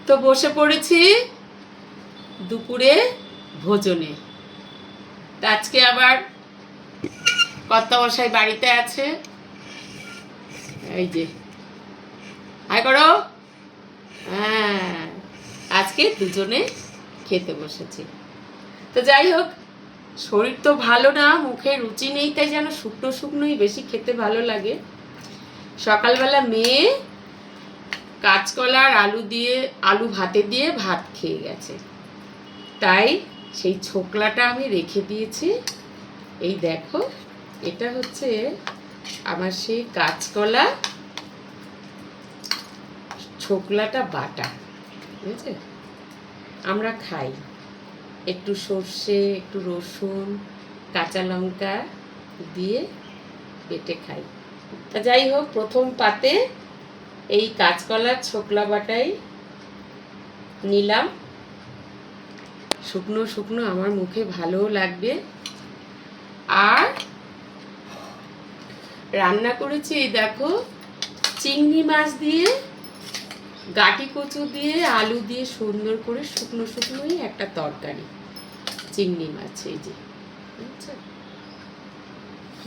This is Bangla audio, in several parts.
তো বসে পড়েছি দুপুরে ভোজনে। আজকে আবার কর্তামশাই বাড়িতে আছে। এই যে হাই করো। হ্যাঁ, আজকে দুজনে খেতে বসেছি। তো যাই হোক, শরীর তো ভালো না, মুখে রুচি নেই, তাই যেন শুকনো শুকনোই বেশি খেতে ভালো লাগে। সকালবেলা মেয়ে কাঁচকলা আর আলু ভাতে দিয়ে ভাত খেয়ে গেছে, তাই সেই ছোকলাটা আমি রেখে দিয়েছি। এই দেখো, এটা হচ্ছে আমার সেই কাঁচকলা ছোকলাটা বাটা, বুঝেছে? আমরা খাই একটু সর্ষে, একটু রসুন, কাঁচা লঙ্কা দিয়ে বেটে খাই। তা যাই হোক, প্রথম পাতে এই কাঁচকলার ছোকলা বাটাই নিলাম। শুকনো শুকনো আমার মুখে ভালোও লাগবে। আর রান্না করেছি এই দেখো, চিংড়ি মাছ দিয়ে, গাটি কচু দিয়ে, আলু দিয়ে সুন্দর করে শুকনো শুকনোই একটা তরকারি। চিংড়ি মাছ এই যে, আচ্ছা,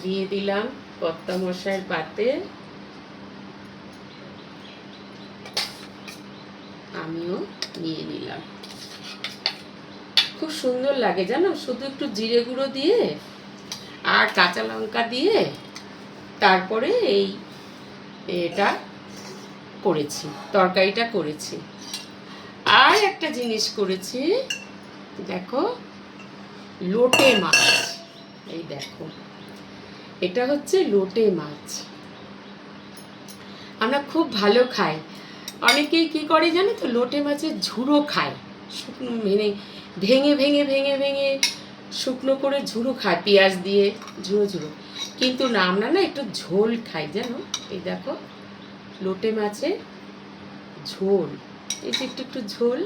দিয়ে দিলাম কর্তামশাইয়ের পাতে। আমিও নিয়ে নিলাম। খুব সুন্দর লাগে জানো, শুধু একটু জিরে গুঁড়ো দিয়ে আর কাঁচা লঙ্কা দিয়ে তারপরে এটা করেছি, তরকারিটা করেছি। আর একটা জিনিস করেছি, দেখো, লোটে মাছ। এই দেখো, এটা হচ্ছে লোটে মাছ। আমরা খুব ভালো খাই। অনেকেই কি করে জানো তো, লোটে মাছের ঝুড়ো খায়, শুকনো ভেঙে ভেঙে ভেঙে ভেঙে শুকনো করে ঝুড়ো খায়, পেঁয়াজ দিয়ে ঝুড়ো ঝুড়ো। কিন্তু না, আমরা না একটু ঝোল খাই জানো। এই দেখো, লোটে মাছের ঝোল, এই যে একটু একটু ঝোল,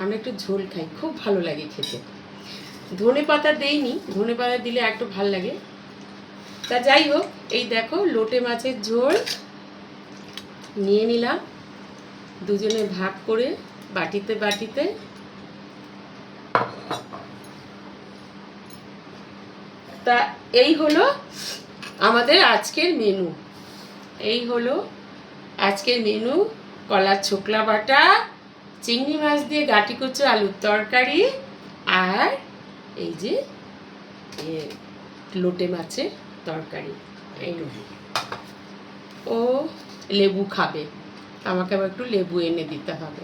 আমরা একটু ঝোল খাই, খুব ভালো লাগে খেতে। ধনে পাতা দেইনি, ধনে পাতা দিলে একটু ভালো লাগে। তা যাই হোক, এই দেখো লোটে মাছের ঝোল নিয়ে নিলাম, দুজনে ভাগ করে বাটিতে বাটিতে। তা এই হলো আমাদের আজকের মেনু। এই হলো আজকের মেনু: কলার ছোকলা বাটা, চিংড়ি মাছ দিয়ে গাটি কচু আলুর তরকারি, আর এই যে লোটে মাছের তরকারি। এই ও লেবু খাবে, আমাকে আবার একটু লেবু এনে দিতে হবে।